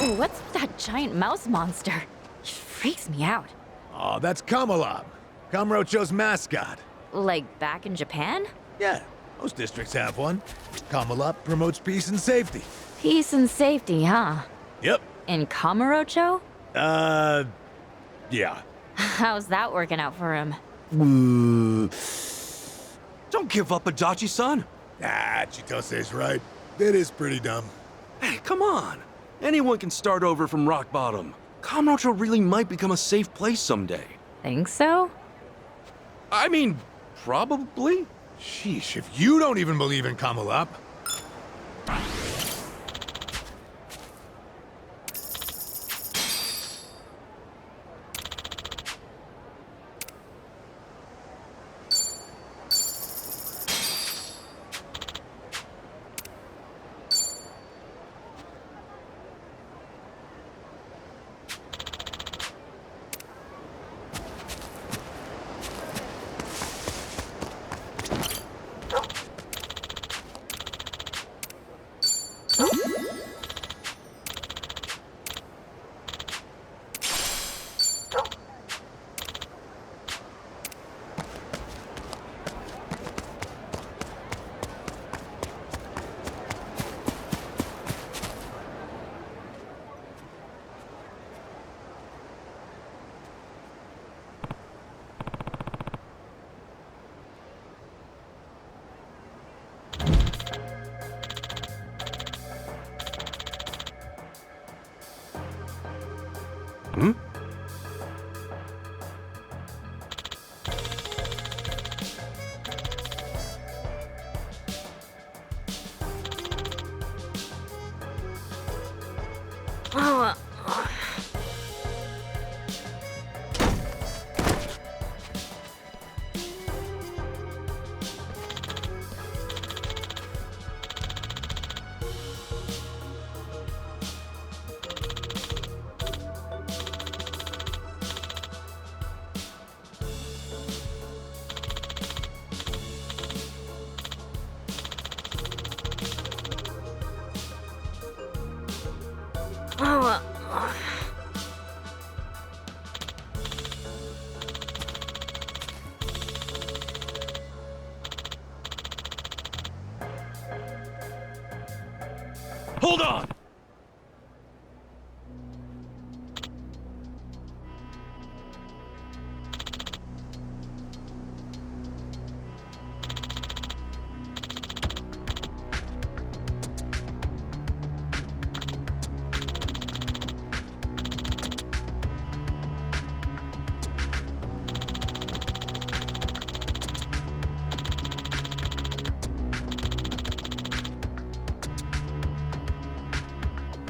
What's with that giant mouse monster? It freaks me out. Oh, that's Kamalab, Kamurocho's mascot. Like back in Japan? Yeah, most districts have one. Kamalab promotes peace and safety. Peace and safety, huh? Yep. In Kamurocho? Yeah. How's that working out for him? Don't give up, Adachi-san. Chitose's right. It is pretty dumb. Hey, come on. Anyone can start over from rock bottom. Kamurocho really might become a safe place someday. Think so? I mean, probably? Sheesh, if you don't even believe in Kamalab. Hmm? Hold on!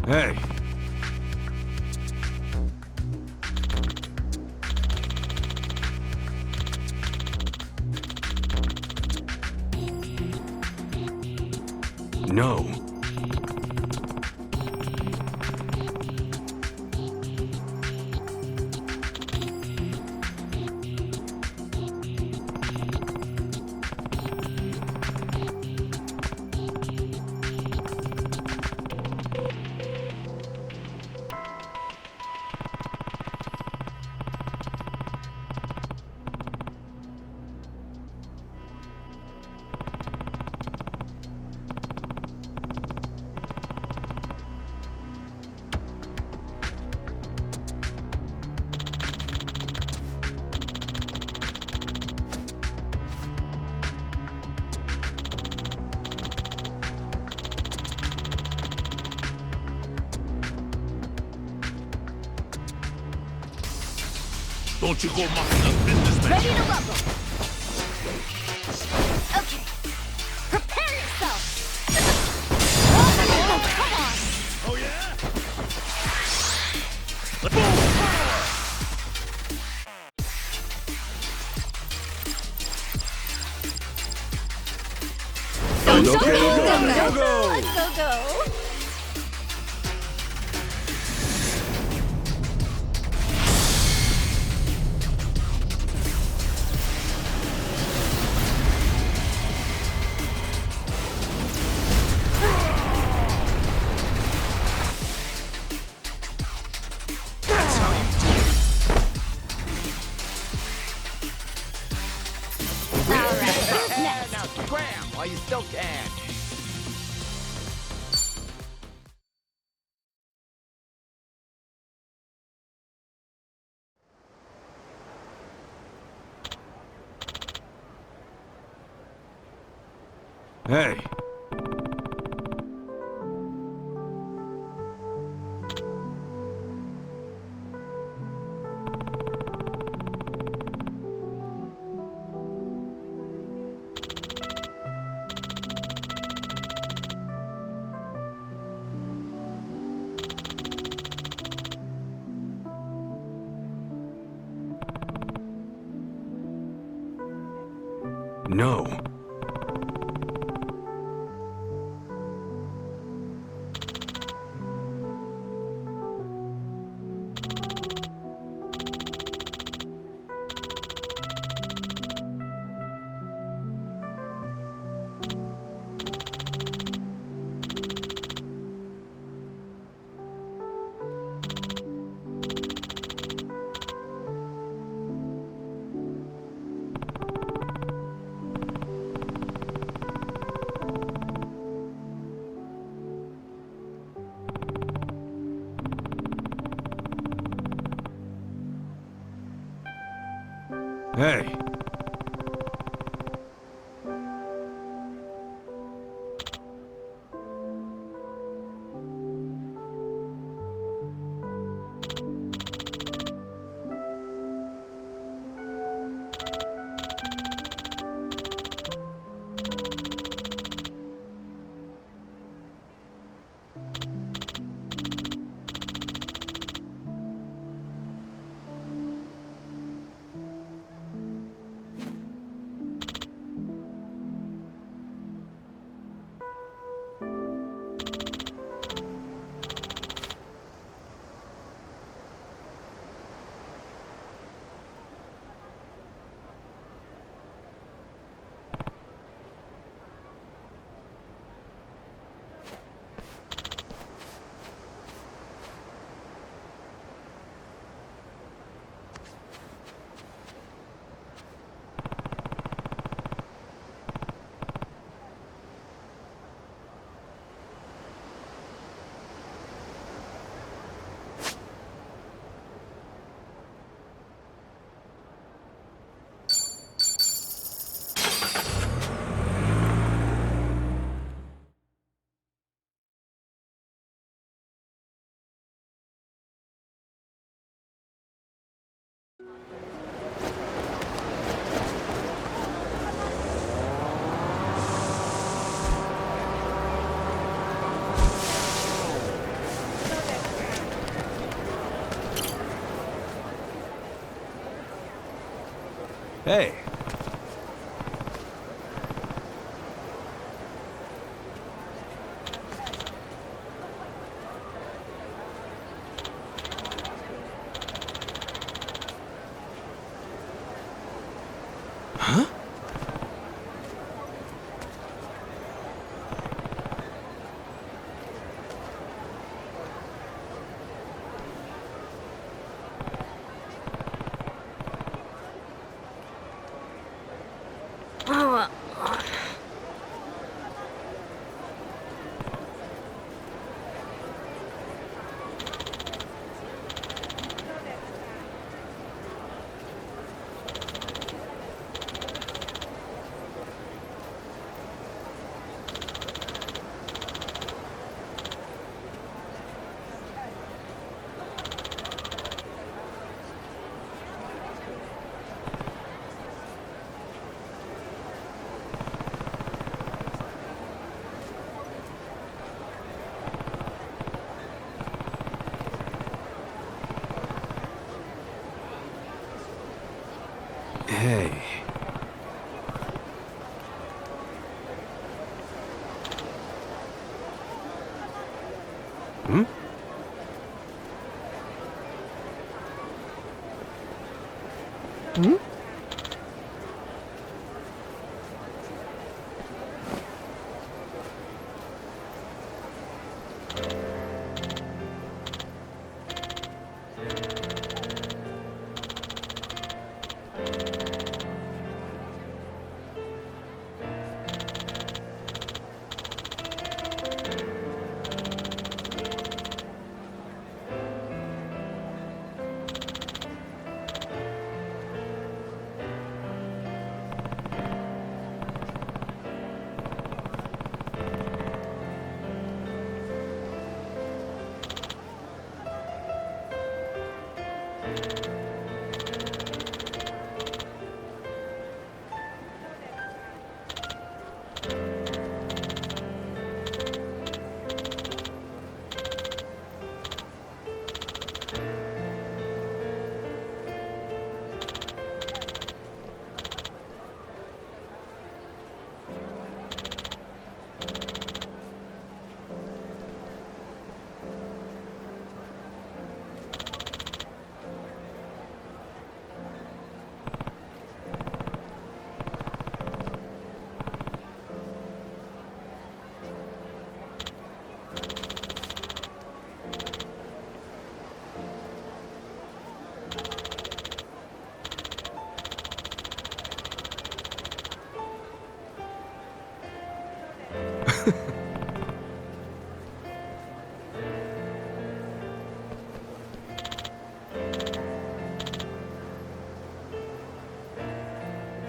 Hey. No. Don't you go mucking up business, man. Ready to rumble! Okay. Prepare yourself! Oh, come on! Oh, yeah? Let's go! Go! Let's go! while you still can. Hey. No. Hey. Hey. Huh?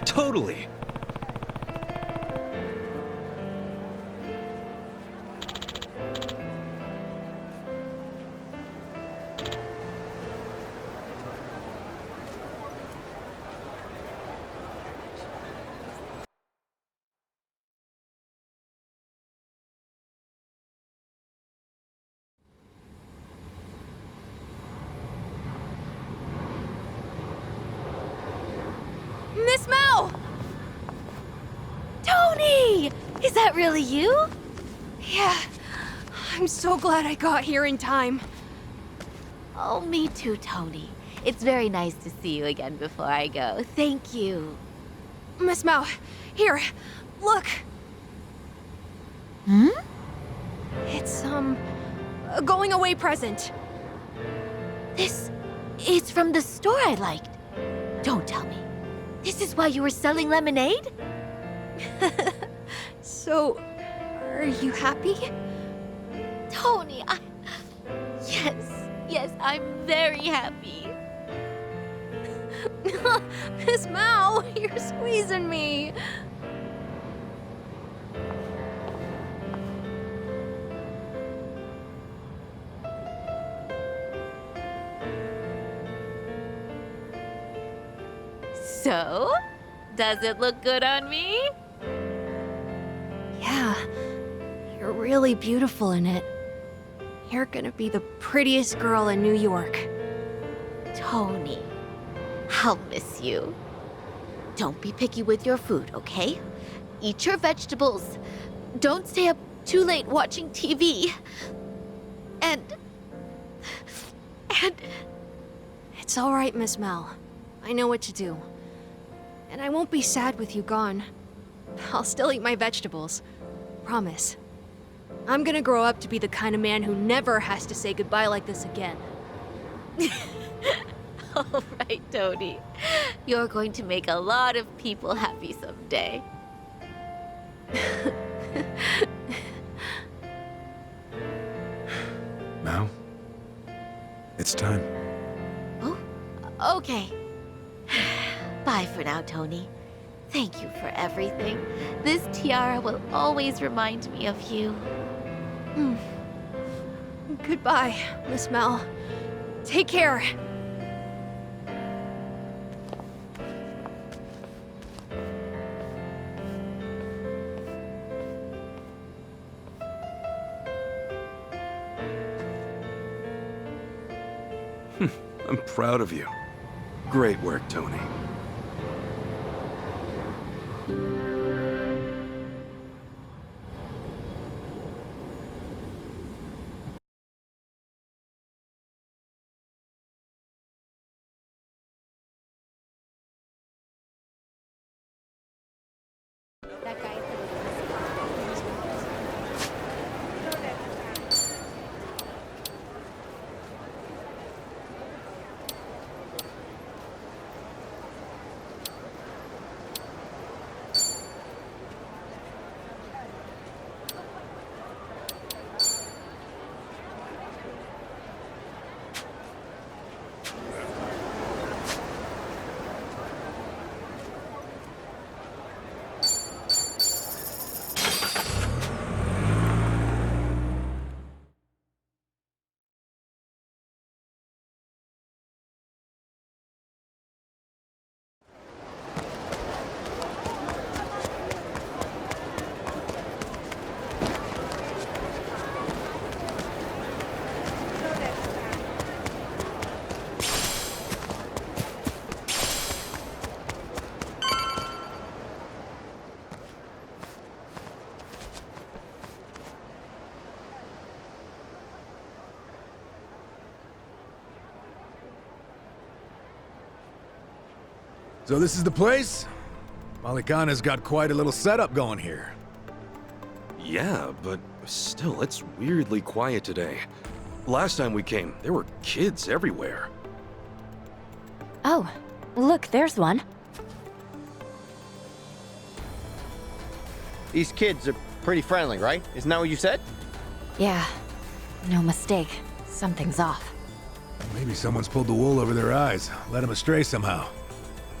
Totally. Miss Mao! Tony! Is that really you? Yeah, I'm so glad I got here in time. Oh, me too, Tony. It's very nice to see you again before I go. Thank you. Miss Mao, here, look. Hmm? It's, a going away present. This is from the store I liked. Don't tell me. This is why you were selling lemonade? So, are you happy? Tony, Yes, I'm very happy. Miss Mao, you're squeezing me. So, does it look good on me? Yeah, you're really beautiful in it. You're gonna be the prettiest girl in New York. Tony, I'll miss you. Don't be picky with your food, okay? Eat your vegetables. Don't stay up too late watching TV. And... It's all right, Miss Mel. I know what to do. And I won't be sad with you gone. I'll still eat my vegetables. Promise. I'm gonna grow up to be the kind of man who never has to say goodbye like this again. All right, Tony. You're going to make a lot of people happy someday. Mao? It's time. Oh, okay. Bye for now, Tony. Thank you for everything. This tiara will always remind me of you. Goodbye, Miss Mel. Take care. I'm proud of you. Great work, Tony. That guy. So this is the place? Malikana's got quite a little setup going here. Yeah, but still, it's weirdly quiet today. Last time we came, there were kids everywhere. Oh, look, there's one. These kids are pretty friendly, right? Isn't that what you said? Yeah, no mistake. Something's off. Maybe someone's pulled the wool over their eyes, led them astray somehow.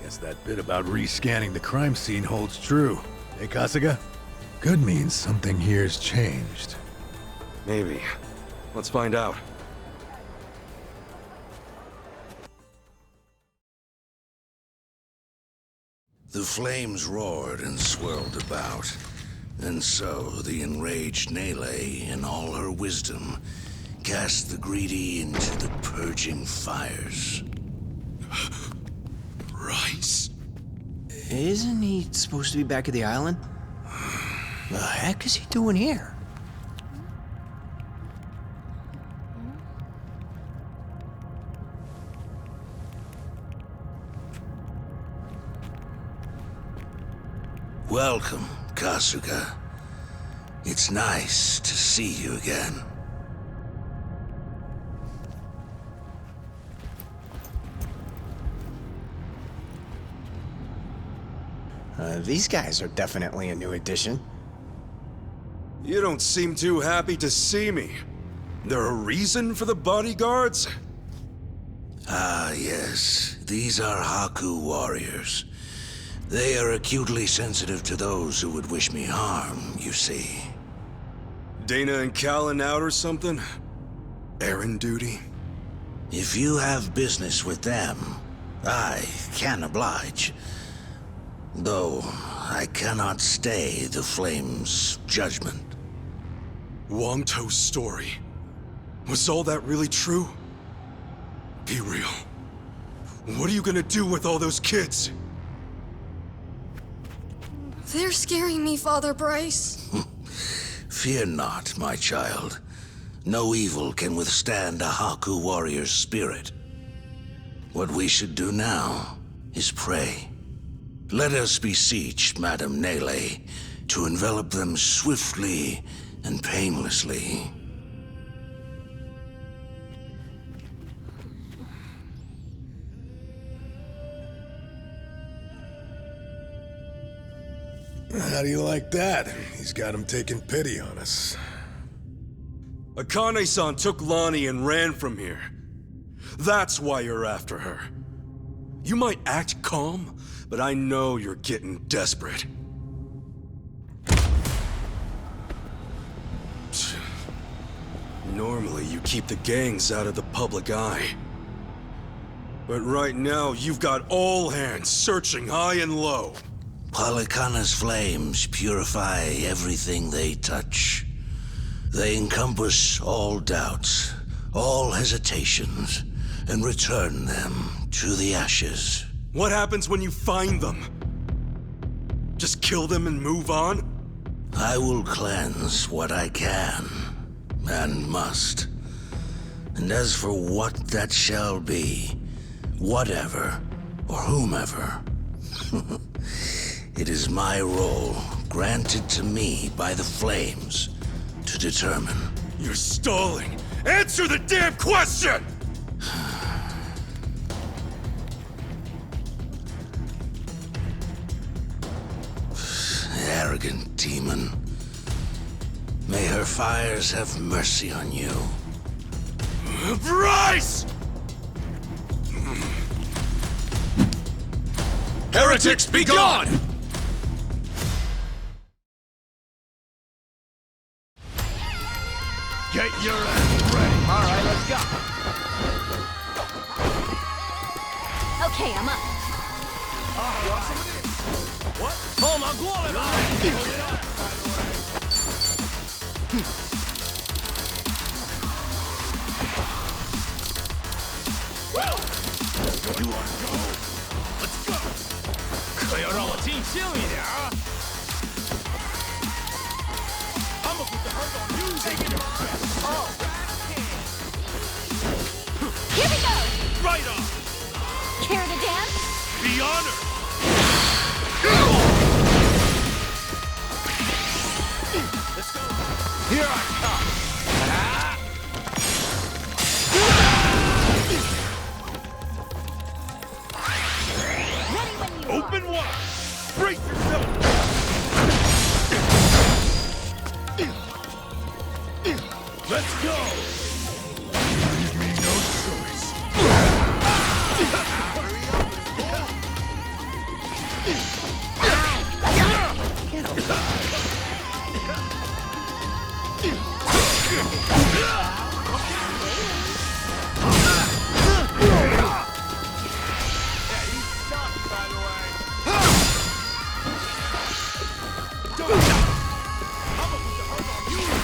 Guess that bit about rescanning the crime scene holds true. Hey, Kasuga? Could mean something here's changed. Maybe. Let's find out. The flames roared and swirled about, and so the enraged Nele, in all her wisdom, cast the greedy into the purging fires. Rice. Isn't he supposed to be back at the island? The heck is he doing here? Welcome, Kasuga. It's nice to see you again. These guys are definitely a new addition. You don't seem too happy to see me. There a reason for the bodyguards? Ah, yes. These are Haku warriors. They are acutely sensitive to those who would wish me harm, you see. Dana and Callan out or something? Errand duty? If you have business with them, I can oblige. Though, I cannot stay the Flame's judgment. Wangto's story. Was all that really true? Be real. What are you gonna do with all those kids? They're scaring me, Father Bryce. Fear not, my child. No evil can withstand a Haku warrior's spirit. What we should do now is pray. Let us beseech Madame Nele to envelop them swiftly and painlessly. How do you like that? He's got him taking pity on us. Akane-san took Lonnie and ran from here. That's why you're after her. You might act calm, but I know you're getting desperate. Normally, you keep the gangs out of the public eye. But right now, you've got all hands searching high and low. Palikana's flames purify everything they touch. They encompass all doubts, all hesitations, and return them to the ashes. What happens when you find them? Just kill them and move on? I will cleanse what I can, and must. And as for what that shall be, whatever, or whomever, it is my role, granted to me by the Flames, to determine. You're stalling! Answer the damn question! Arrogant demon. May her fires have mercy on you. Bryce! Heretics, be gone! Get your ass ready. All right, let's go. Okay, I'm up. You want to go? Let's go. 可要让我尽兴一点啊 I'm gonna put the hurt on you. Take it. Oh. Here we go! Right on. Care to dance? Be honored. Let's go. Here I come. Open wide. Brace yourself. Let's go! Leave me no choice.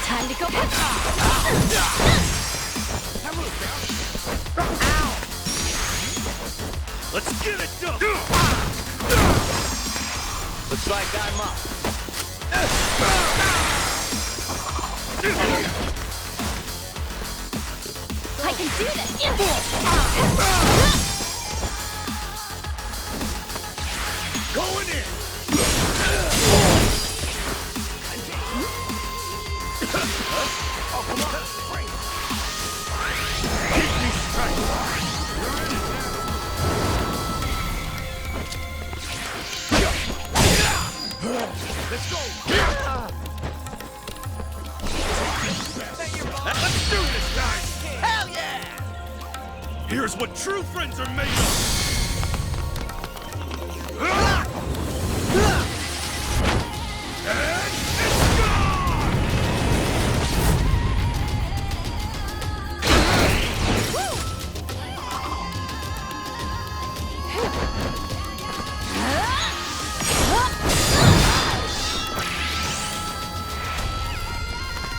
Time to go. Let's get it done! Looks like I'm up. I can do this. Going in! Let's go! Let's do this, guys! Hell yeah! Here's what true friends are made of! And it's gone!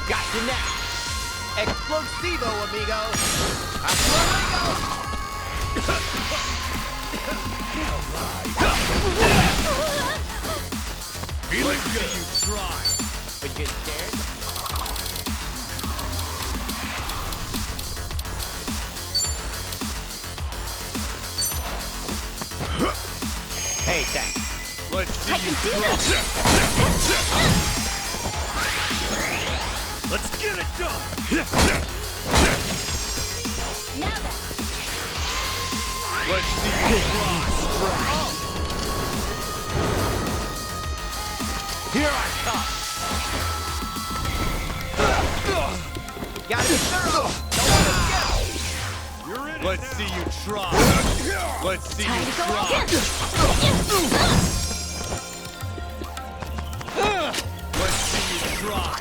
Got you now. Explosivo, amigo. Hasta Feeling good. You try. But you scared? Hey, thanks. Let's see I you can do try. this. Let's get it done! Now then. Let's see you try! Here I come. Got it, thorough. You're in. Let's see you try. Let's see Time you to go try. again. Let's see you try.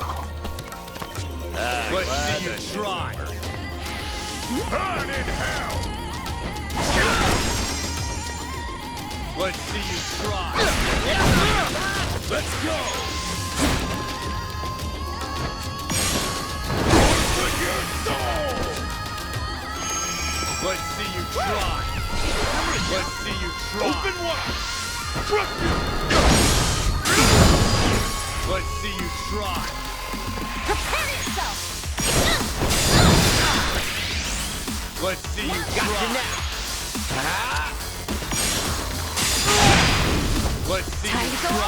Let's see you try. Burn in hell. Let's see you try. Let's go. For your soul. Let's see you try. Let's see you try. Open wide. Let's see you try. Prepare yourself. Let's see you Got you try. now. Let's see Time you to go try.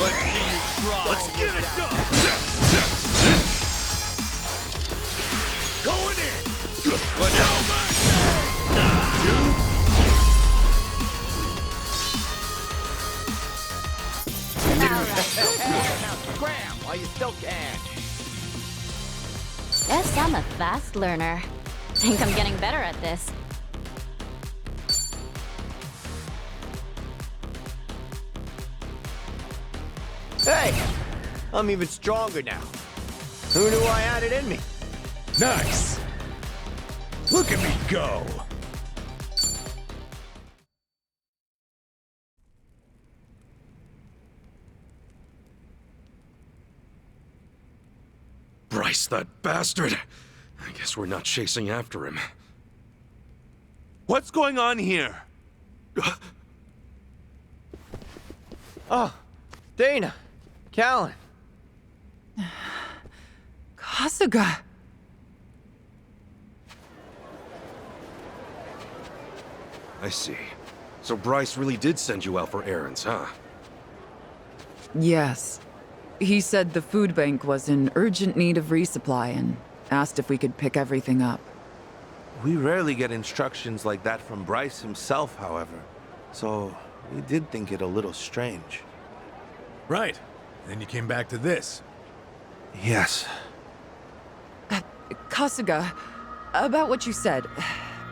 Let's see you try. Let's get it done. Going in. Let's go back. Now scram while you still can. Guess I'm a fast learner. Think I'm getting better at this. Hey, I'm even stronger now. Who knew I had it in me? Nice! Look at me go! Bryce, that bastard! I guess we're not chasing after him. What's going on here? Oh, Dana, Callan. Kasuga. I see. So Bryce really did send you out for errands, huh? Yes. He said the food bank was in urgent need of resupply and asked if we could pick everything up. We rarely get instructions like that from Bryce himself, however. So, we did think it a little strange. Right. Then you came back to this. Yes. Kasuga, about what you said,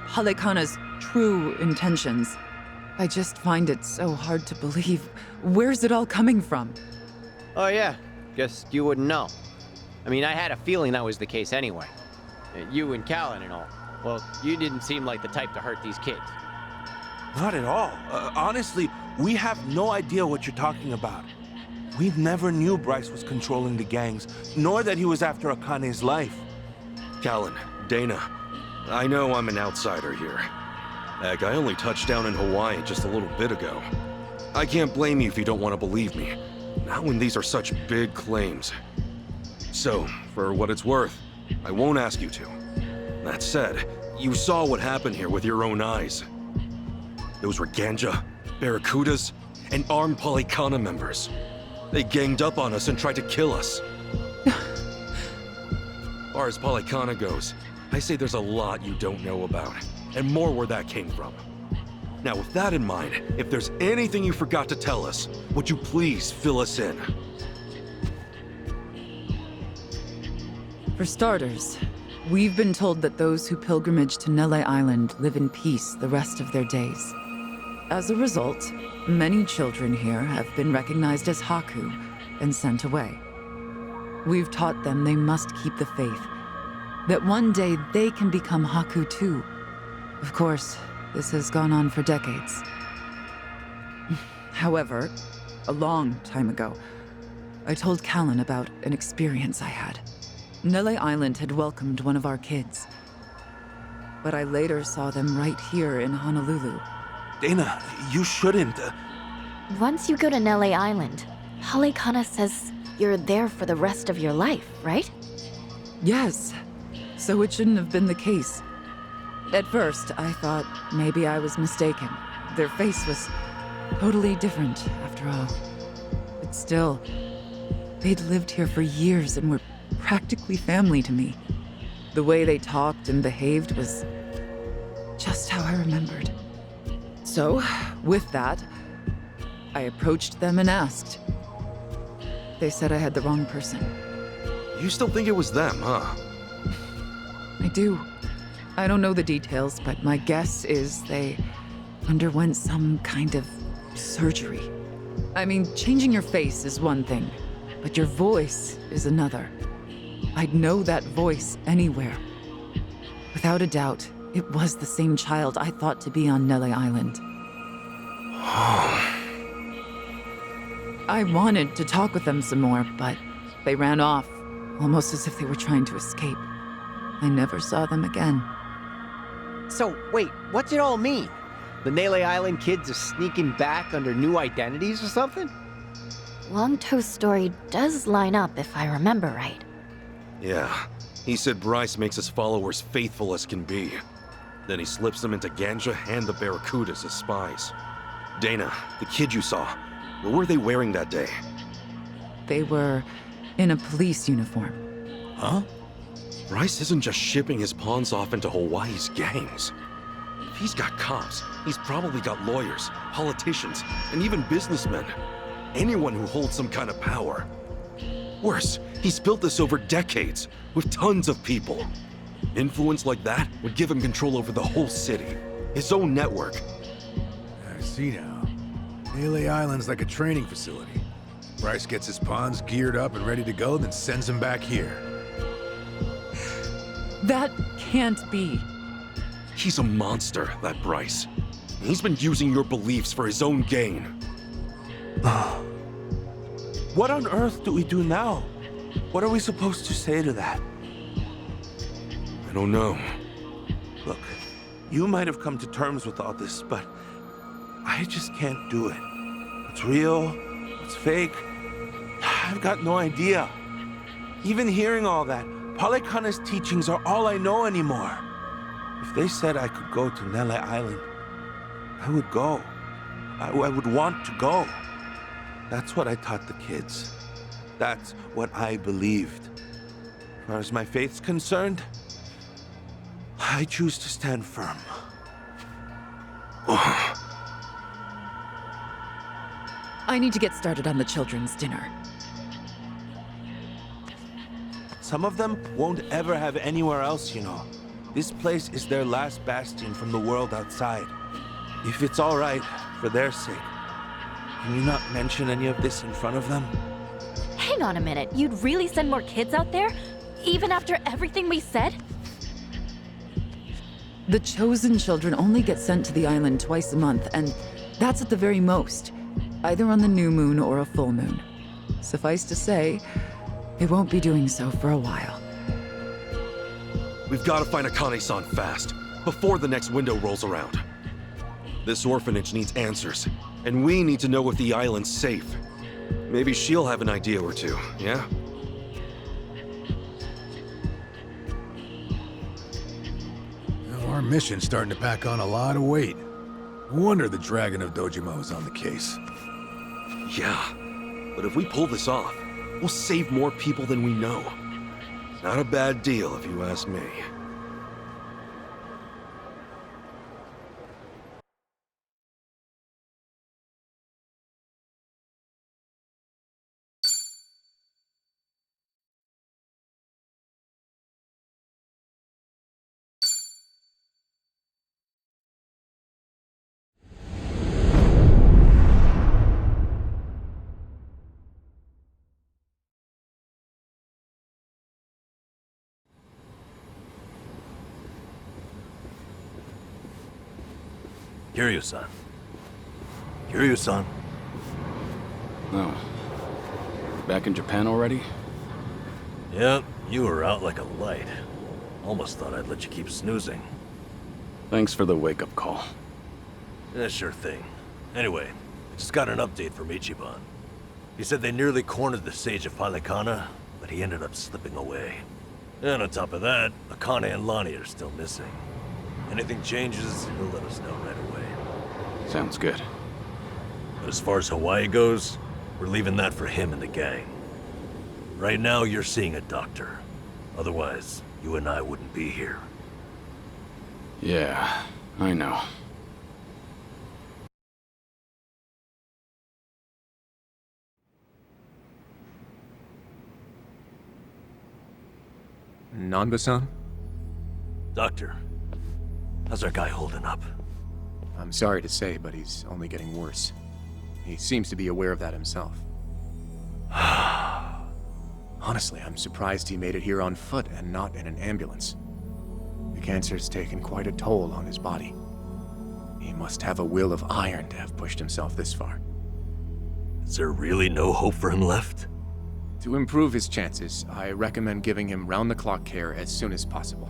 Halekana's true intentions. I just find it so hard to believe. Where's it all coming from? Oh yeah, guess you wouldn't know. I mean, I had a feeling that was the case anyway. You and Callan and all. Well, you didn't seem like the type to hurt these kids. Not at all. Honestly, we have no idea what you're talking about. We never knew Bryce was controlling the gangs, nor that he was after Akane's life. Callan, Dana, I know I'm an outsider here. Heck, I only touched down in Hawaii just a little bit ago. I can't blame you if you don't want to believe me. Not when these are such big claims. So, for what it's worth, I won't ask you to. That said, you saw what happened here with your own eyes. Those were Ganja, Barracudas, and armed Polycana members. They ganged up on us and tried to kill us. As far as Polycana goes, I say there's a lot you don't know about, and more where that came from. Now, with that in mind, if there's anything you forgot to tell us, would you please fill us in? For starters, we've been told that those who pilgrimage to Nele Island live in peace the rest of their days. As a result, many children here have been recognized as Haku and sent away. We've taught them they must keep the faith, that one day they can become Haku too. Of course, this has gone on for decades. However, a long time ago, I told Callan about an experience I had. Nele Island had welcomed one of our kids, but I later saw them right here in Honolulu. Dana, you shouldn't. Once you go to Nele Island, Halekana says you're there for the rest of your life, right? Yes, so it shouldn't have been the case. At first, I thought maybe I was mistaken. Their face was totally different, after all. But still, they'd lived here for years and were practically family to me. The way they talked and behaved was just how I remembered. So, with that, I approached them and asked. They said I had the wrong person. You still think it was them, huh? I do. I don't know the details, but my guess is they underwent some kind of surgery. I mean, changing your face is one thing, but your voice is another. I'd know that voice anywhere. Without a doubt, it was the same child I thought to be on Nele Island. I wanted to talk with them some more, but they ran off, almost as if they were trying to escape. I never saw them again. So, wait, what's it all mean? The Nele Island kids are sneaking back under new identities or something? Longto's story does line up if I remember right. Yeah. He said Bryce makes his followers faithful as can be. Then he slips them into Ganja and the Barracudas as spies. Dana, the kid you saw, what were they wearing that day? They were in a police uniform. Huh? Bryce isn't just shipping his pawns off into Hawaii's gangs. If he's got cops, he's probably got lawyers, politicians, and even businessmen. Anyone who holds some kind of power. Worse, he's built this over decades, with tons of people. Influence like that would give him control over the whole city, his own network. I see now. Nele Island's like a training facility. Bryce gets his pawns geared up and ready to go, then sends them back here. That can't be. He's a monster, that Bryce. He's been using your beliefs for his own gain. What on earth do we do now? What are we supposed to say to that? I don't know. Look, you might have come to terms with all this, but I just can't do it. What's real? What's fake? I've got no idea. Even hearing all that, Polycana's teachings are all I know anymore. If they said I could go to Nele Island, I would go. I would want to go. That's what I taught the kids. That's what I believed. As far as my faith's concerned, I choose to stand firm. I need to get started on the children's dinner. Some of them won't ever have anywhere else, you know. This place is their last bastion from the world outside. If it's all right, for their sake, can you not mention any of this in front of them? Hang on a minute. You'd really send more kids out there? Even after everything we said? The chosen children only get sent to the island twice a month, and that's at the very most, either on the new moon or a full moon. Suffice to say, they won't be doing so for a while. We've got to find Akane-san fast, before the next window rolls around. This orphanage needs answers, and we need to know if the island's safe. Maybe she'll have an idea or two, yeah? Our mission's starting to pack on a lot of weight. No wonder the Dragon of Dojima is on the case. Yeah, but if we pull this off, we'll save more people than we know. Not a bad deal, if you ask me. Kiryu-san. Kiryu-san. Oh. Back in Japan already? Yep, you were out like a light. Almost thought I'd let you keep snoozing. Thanks for the wake-up call. Yeah, sure thing. Anyway, I just got an update from Ichiban. He said they nearly cornered the Sage of Palikana, but he ended up slipping away. And on top of that, Akane and Lonnie are still missing. Anything changes, he'll let us know right away. Sounds good. But as far as Hawaii goes, we're leaving that for him and the gang. Right now, you're seeing a doctor. Otherwise, you and I wouldn't be here. Yeah, I know. Nanba-san? Doctor, how's our guy holding up? I'm sorry to say, but he's only getting worse. He seems to be aware of that himself. Honestly, I'm surprised he made it here on foot and not in an ambulance. The cancer's taken quite a toll on his body. He must have a will of iron to have pushed himself this far. Is there really no hope for him left? To improve his chances, I recommend giving him round-the-clock care as soon as possible.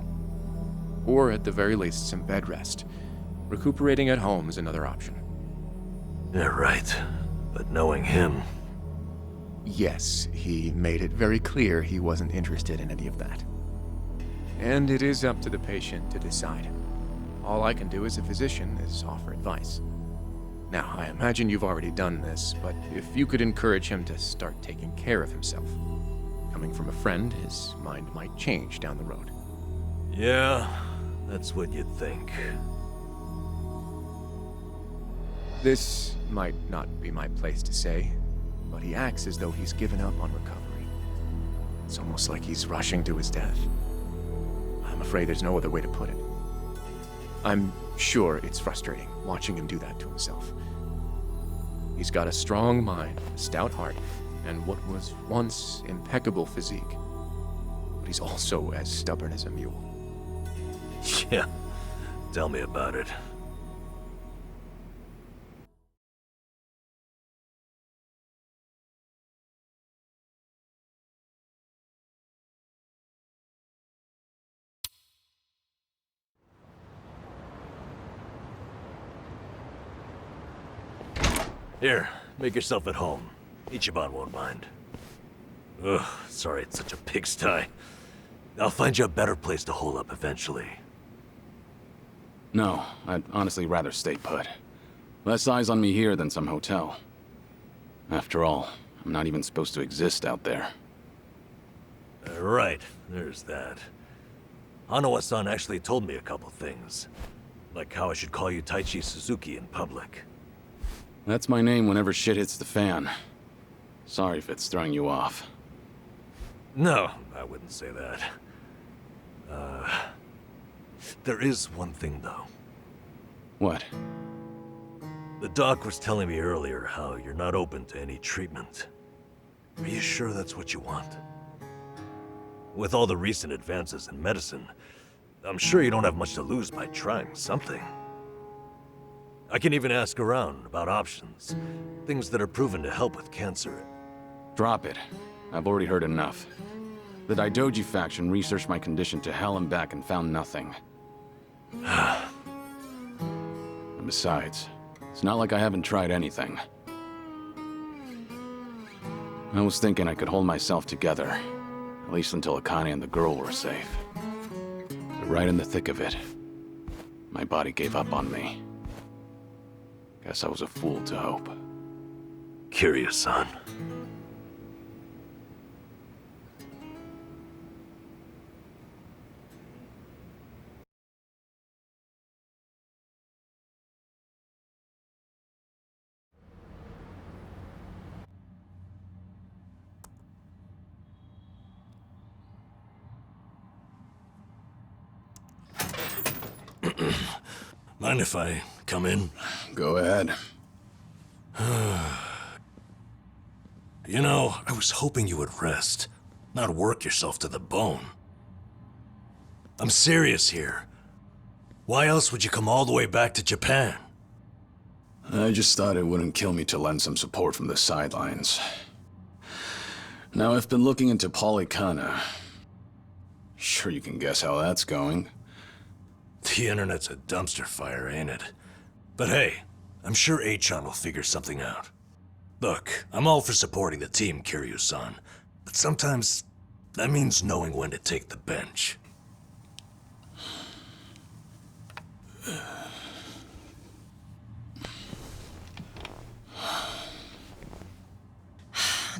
Or at the very least, some bed rest. Recuperating at home is another option. Yeah, right. But knowing him... Yes, he made it very clear he wasn't interested in any of that. And it is up to the patient to decide. All I can do as a physician is offer advice. Now, I imagine you've already done this, but if you could encourage him to start taking care of himself. Coming from a friend, his mind might change down the road. Yeah, that's what you'd think. This might not be my place to say, but he acts as though he's given up on recovery. It's almost like he's rushing to his death. I'm afraid there's no other way to put it. I'm sure it's frustrating watching him do that to himself. He's got a strong mind, a stout heart, and what was once impeccable physique. But he's also as stubborn as a mule. Yeah, tell me about it. Here, make yourself at home. Ichiban won't mind. Ugh, sorry it's such a pigsty. I'll find you a better place to hole up eventually. No, I'd honestly rather stay put. Less eyes on me here than some hotel. After all, I'm not even supposed to exist out there. Right, there's that. Hanawa-san actually told me a couple things. Like how I should call you Taichi Suzuki in public. That's my name whenever shit hits the fan. Sorry if it's throwing you off. No, I wouldn't say that. There is one thing, though. What? The doc was telling me earlier how you're not open to any treatment. Are you sure that's what you want? With all the recent advances in medicine, I'm sure you don't have much to lose by trying something. I can even ask around about options. Things that are proven to help with cancer. Drop it. I've already heard enough. The Daidoji faction researched my condition to hell and back and found nothing. And besides, it's not like I haven't tried anything. I was thinking I could hold myself together, at least until Akane and the girl were safe. But right in the thick of it, my body gave up on me. Guess I was a fool to hope. Kiryu-san. Mind if I come in? Go ahead. You know, I was hoping you would rest, not work yourself to the bone. I'm serious here. Why else would you come all the way back to Japan? I just thought it wouldn't kill me to lend some support from the sidelines. Now, I've been looking into Polycana. Sure you can guess how that's going. The internet's a dumpster fire, ain't it? But hey, I'm sure Achan will figure something out. Look, I'm all for supporting the team, Kiryu-san, but sometimes that means knowing when to take the bench.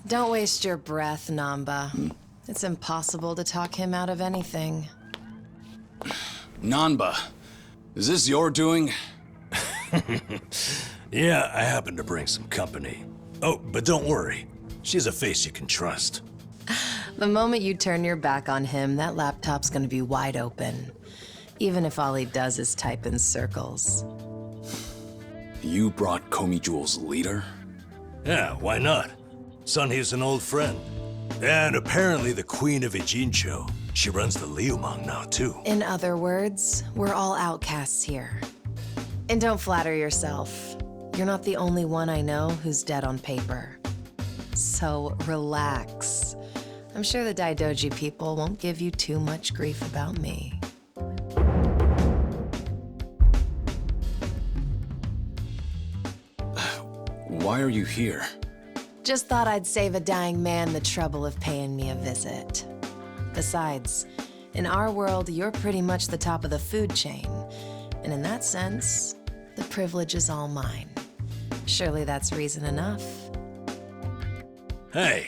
Don't waste your breath, Namba. It's impossible to talk him out of anything. Nanba, is this your doing? Yeah, I happen to bring some company. Oh, but don't worry. She's a face you can trust. The moment you turn your back on him, that laptop's gonna be wide open. Even if all he does is type in circles. You brought Komi Jewel's leader? Yeah, why not? Sunhee's an old friend. And apparently the Queen of Ijincho. She runs the Liumang now, too. In other words, we're all outcasts here. And don't flatter yourself. You're not the only one I know who's dead on paper. So relax. I'm sure the Daidoji people won't give you too much grief about me. Why are you here? Just thought I'd save a dying man the trouble of paying me a visit. Besides, in our world, you're pretty much the top of the food chain. And in that sense, the privilege is all mine. Surely that's reason enough. Hey,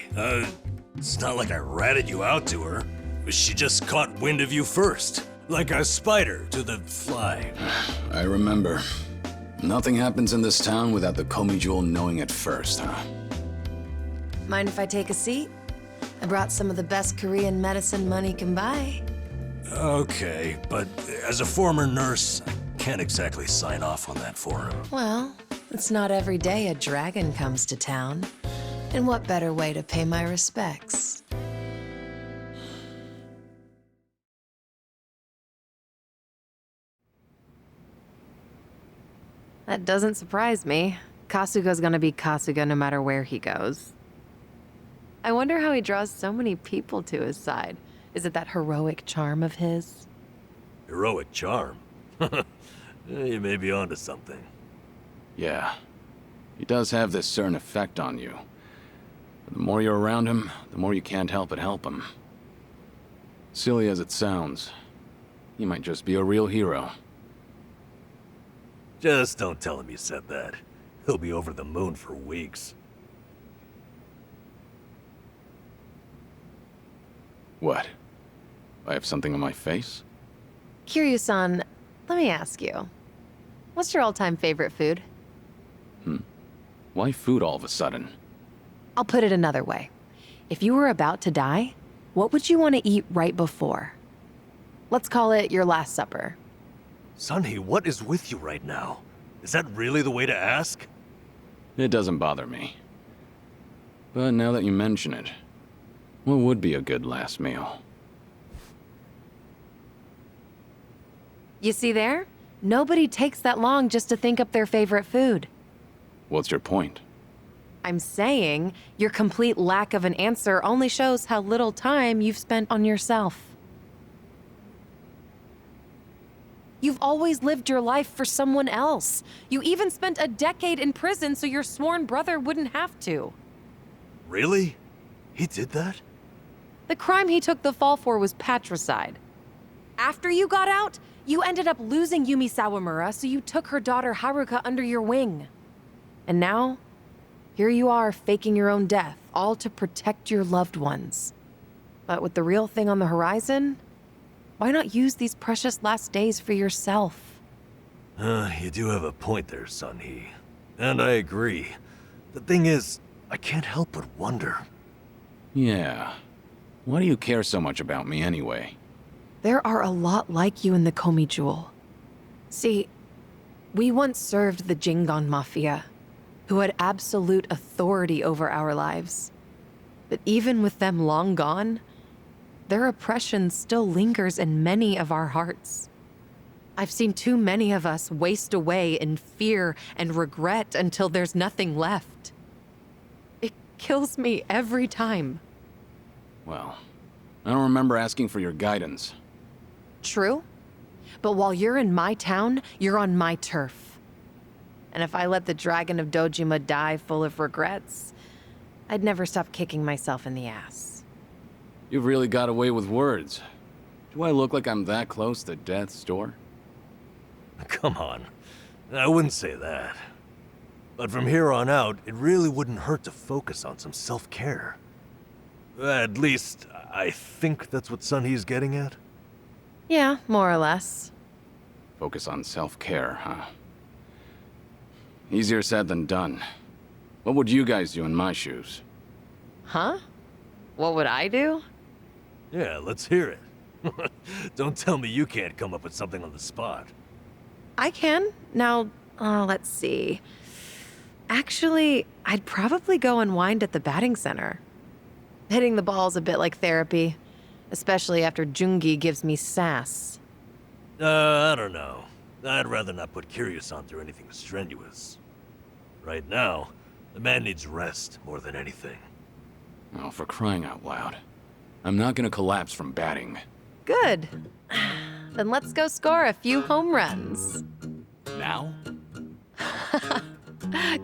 it's not like I ratted you out to her. She just caught wind of you first. Like a spider to the fly. I remember. Nothing happens in this town without the Komi Jewel knowing it first, huh? Mind if I take a seat? I brought some of the best Korean medicine money can buy. Okay, but as a former nurse, I can't exactly sign off on that for him. Well, it's not every day a dragon comes to town. And what better way to pay my respects? That doesn't surprise me. Kasuga's gonna be Kasuga no matter where he goes. I wonder how he draws so many people to his side. Is it that heroic charm of his? Heroic charm? You may be onto something. Yeah. He does have this certain effect on you. But the more you're around him, the more you can't help but help him. Silly as it sounds, he might just be a real hero. Just don't tell him you said that. He'll be over the moon for weeks. What? I have something on my face? Kiryu-san, let me ask you. What's your all-time favorite food? Why food all of a sudden? I'll put it another way. If you were about to die, what would you want to eat right before? Let's call it your last supper. Sunny, what is with you right now? Is that really the way to ask? It doesn't bother me. But now that you mention it, what would be a good last meal? You see there? Nobody takes that long just to think up their favorite food. What's your point? I'm saying your complete lack of an answer only shows how little time you've spent on yourself. You've always lived your life for someone else. You even spent a decade in prison so your sworn brother wouldn't have to. Really? He did that? The crime he took the fall for was patricide. After you got out, you ended up losing Yumi Sawamura, so you took her daughter Haruka under your wing. And now, here you are faking your own death, all to protect your loved ones. But with the real thing on the horizon, why not use these precious last days for yourself? You do have a point there, Sunhee. And I agree. The thing is, I can't help but wonder. Yeah. Why do you care so much about me anyway? There are a lot like you in the Komi Jewel. See, we once served the Jingon Mafia, who had absolute authority over our lives. But even with them long gone, their oppression still lingers in many of our hearts. I've seen too many of us waste away in fear and regret until there's nothing left. It kills me every time. Well, I don't remember asking for your guidance. True, but while you're in my town, you're on my turf. And if I let the Dragon of Dojima die full of regrets, I'd never stop kicking myself in the ass. You've really got away with words. Do I look like I'm that close to death's door? Come on. I wouldn't say that. But from here on out, it really wouldn't hurt to focus on some self-care. At least, I think that's what Sunhee's getting at. Yeah, more or less. Focus on self-care, huh? Easier said than done. What would you guys do in my shoes? Huh? What would I do? Yeah, let's hear it. Don't tell me you can't come up with something on the spot. I can. Now, let's see. Actually, I'd probably go unwind at the batting center. Hitting the ball's a bit like therapy, especially after Jungi gives me sass. I don't know. I'd rather not put Kiryu-san through anything strenuous. Right now, the man needs rest more than anything. Oh, for crying out loud. I'm not gonna collapse from batting. Good. Then let's go score a few home runs. Now?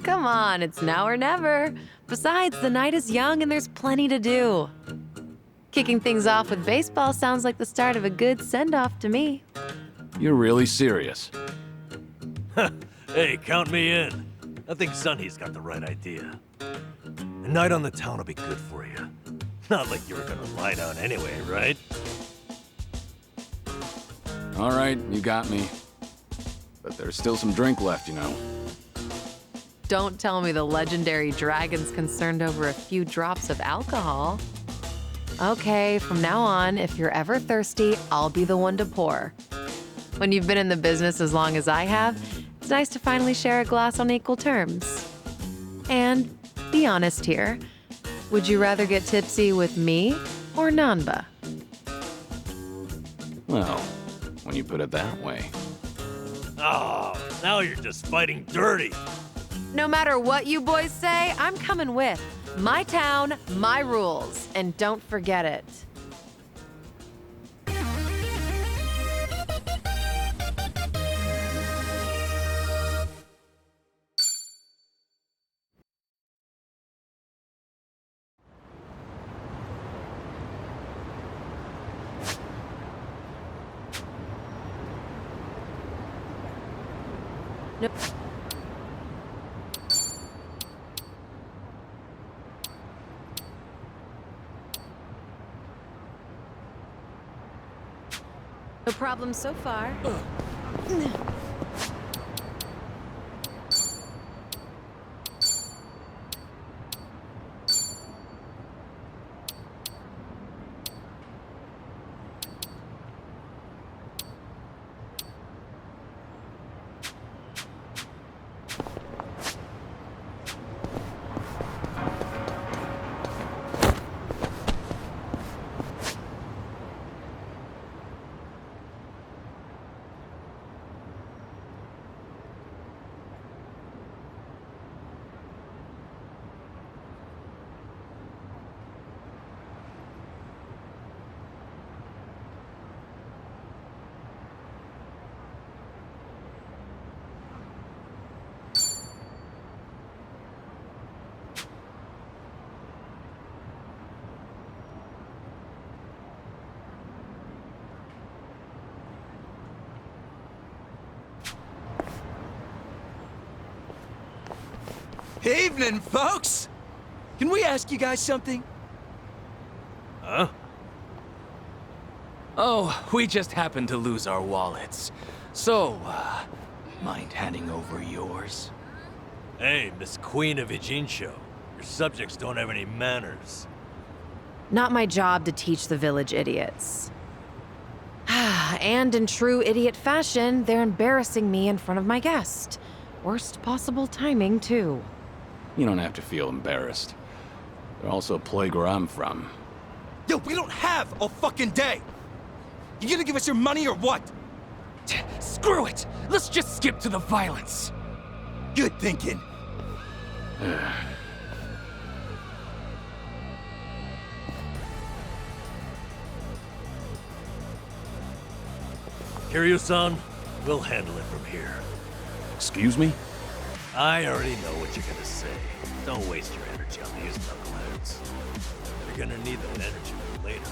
Come on, it's now or never. Besides, the night is young and there's plenty to do. Kicking things off with baseball sounds like the start of a good send-off to me. You're really serious? Hey, count me in. I think Sunhee's got the right idea. A night on the town will be good for you. Not like you were gonna lie down anyway, right? All right, you got me. But there's still some drink left, you know. Don't tell me the legendary dragon's concerned over a few drops of alcohol. Okay, from now on, if you're ever thirsty, I'll be the one to pour. When you've been in the business as long as I have, it's nice to finally share a glass on equal terms. And be honest here, would you rather get tipsy with me or Nanba? Well, when you put it that way. Oh, now you're just fighting dirty. No matter what you boys say, I'm coming with. My town, my rules, and don't forget it. No. No problem so far. Evening, folks! Can we ask you guys something? Huh? Oh, we just happened to lose our wallets. So, mind handing over yours? Hey, Miss Queen of Ijincho. Your subjects don't have any manners. Not my job to teach the village idiots. And in true idiot fashion, they're embarrassing me in front of my guest. Worst possible timing, too. You don't have to feel embarrassed. They're also a plague where I'm from. Yo, we don't have a fucking day! You gonna give us your money or what? Screw it! Let's just skip to the violence. Good thinking. Kiryu-san, we'll handle it from here. Excuse me? I already know what you're gonna say. Don't waste your energy on these knuckleheads. You're gonna need that energy for later.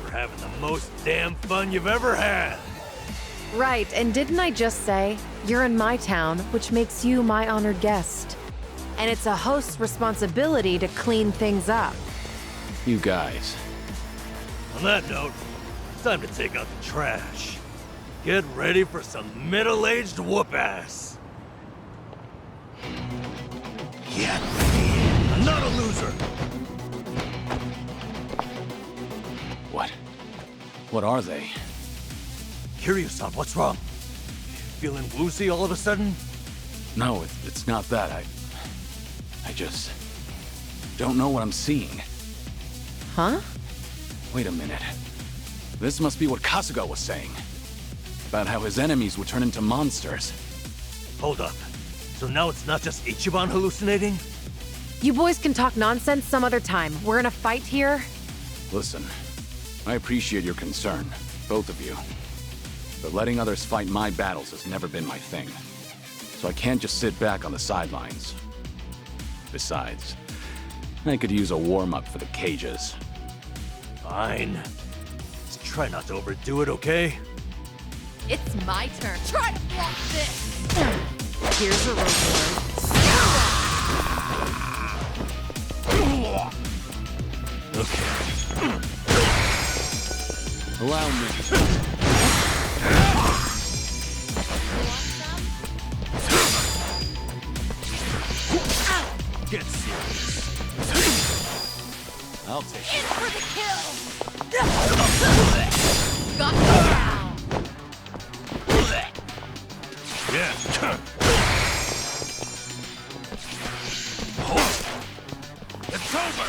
We're having the most damn fun you've ever had! Right, and didn't I just say, you're in my town, which makes you my honored guest. And it's a host's responsibility to clean things up. You guys. On that note, it's time to take out the trash. Get ready for some middle-aged whoop-ass. Get ready. I'm not a loser! What? What are they? Kiryu-san, what's wrong? Feeling woozy all of a sudden? No, it's not that. I just don't know what I'm seeing. Huh? Wait a minute. This must be what Kasuga was saying. About how his enemies would turn into monsters. Hold up. So now it's not just Ichiban hallucinating? You boys can talk nonsense some other time. We're in a fight here. Listen, I appreciate your concern, both of you. But letting others fight my battles has never been my thing. So I can't just sit back on the sidelines. Besides, I could use a warm-up for the cages. Fine. Just try not to overdo it, okay? It's my turn. Try to block this. Here's a reward. Okay. Allow me. Get serious. I'll take it. In for the kill. Got me down. Yeah. It's over.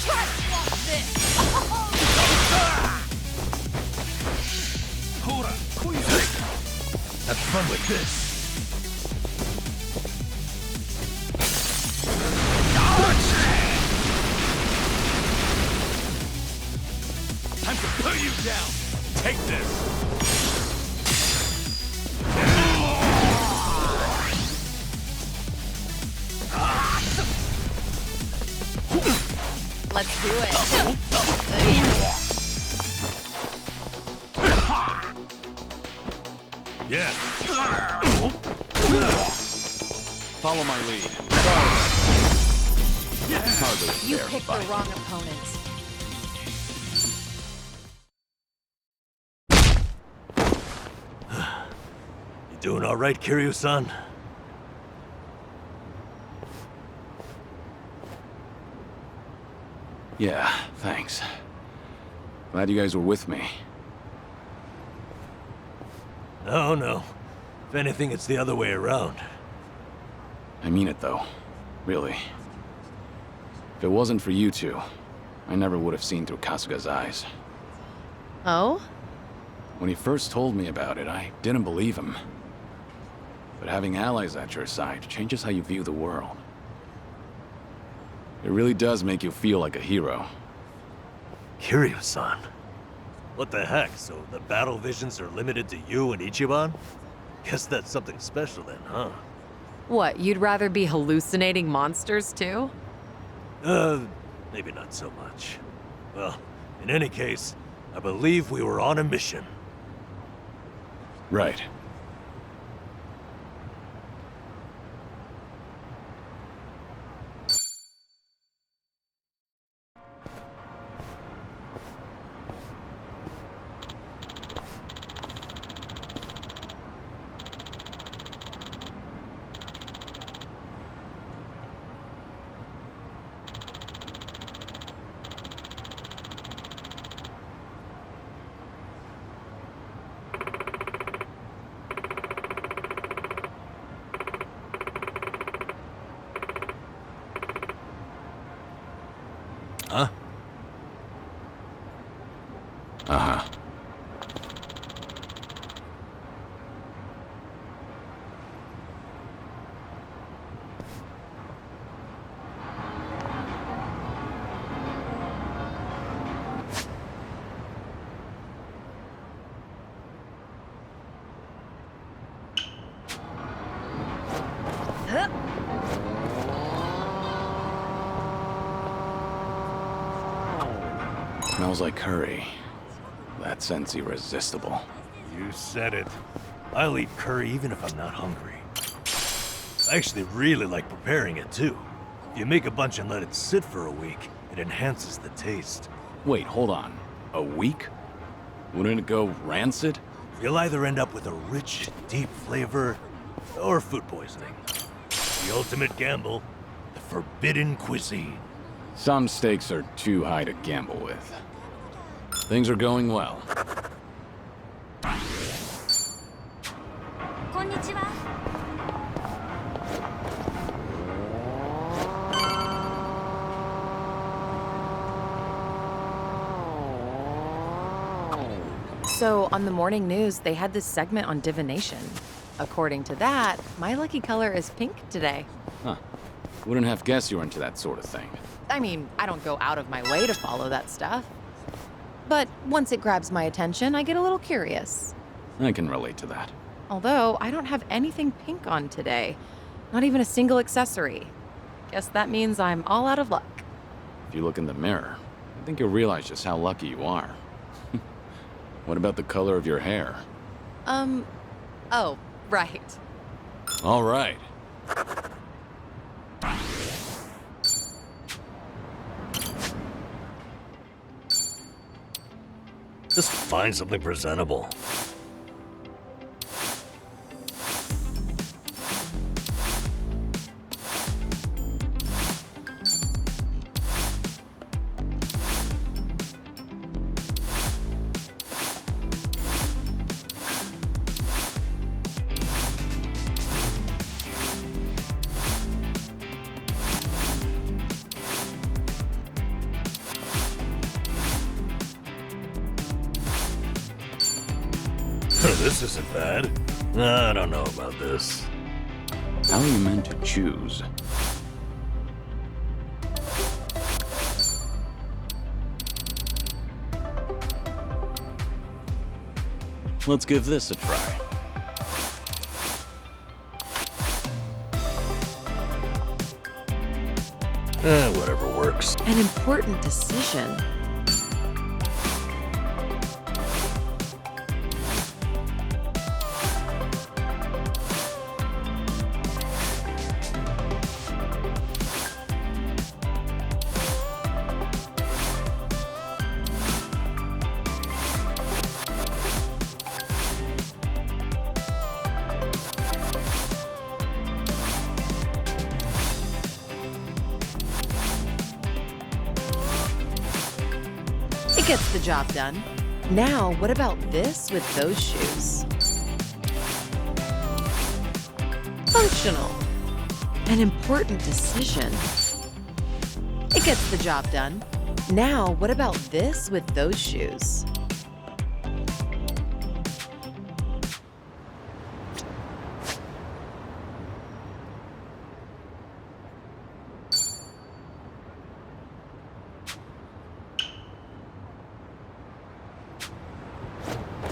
Try to block this. Hold on. Have fun with this. Time to put you down. Take this. Let's do it. Yeah. Follow my lead. Hardly a You fair picked fight. the wrong opponent. You doing all right, Kiryu-san? Yeah, thanks. Glad you guys were with me. No, no. If anything, it's the other way around. I mean it, though. Really. If it wasn't for you two, I never would have seen through Kasuga's eyes. Oh? When he first told me about it, I didn't believe him. But having allies at your side changes how you view the world. It really does make you feel like a hero. Kiryu-san? What the heck? So the battle visions are limited to you and Ichiban? Guess that's something special then, huh? What, you'd rather be hallucinating monsters too? Maybe not so much. Well, in any case, I believe we were on a mission. Right. Huh? Uh-huh. Smells like curry. That scent's irresistible. You said it. I'll eat curry even if I'm not hungry. I actually really like preparing it too. If you make a bunch and let it sit for a week, it enhances the taste. Wait, hold on. A week? Wouldn't it go rancid? You'll either end up with a rich, deep flavor, or food poisoning. The ultimate gamble, the forbidden cuisine. Some stakes are too high to gamble with. Things are going well. So, on the morning news, they had this segment on divination. According to that, my lucky color is pink today. Huh. Wouldn't have guessed you were into that sort of thing. I mean, I don't go out of my way to follow that stuff. But once it grabs my attention, I get a little curious. I can relate to that. Although, I don't have anything pink on today. Not even a single accessory. Guess that means I'm all out of luck. If you look in the mirror, I think you'll realize just how lucky you are. What about the color of your hair? Oh, right. All right. Just find something presentable. This isn't bad. I don't know about this. How are you meant to choose? Let's give this a try. Whatever works. An important decision. It gets the job done. Now, what about this with those shoes? Functional. An important decision. It gets the job done. Now, what about this with those shoes?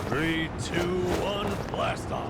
Three, two, one, blast off.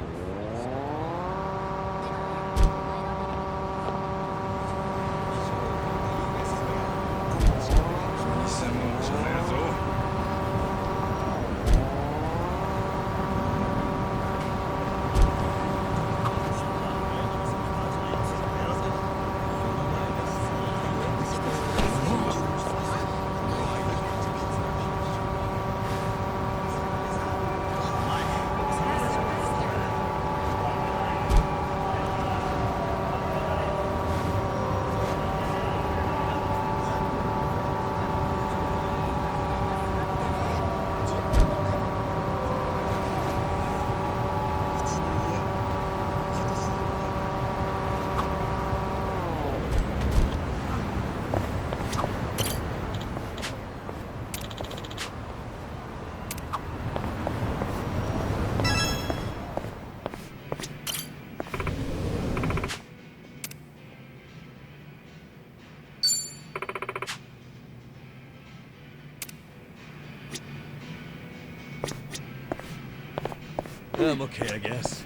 I'm okay, I guess.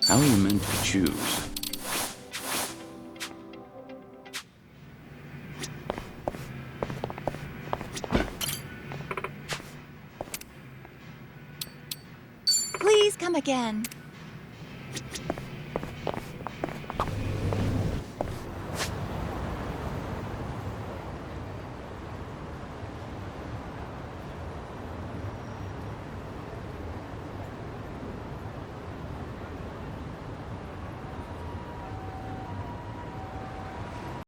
How are you meant to choose? Please come again.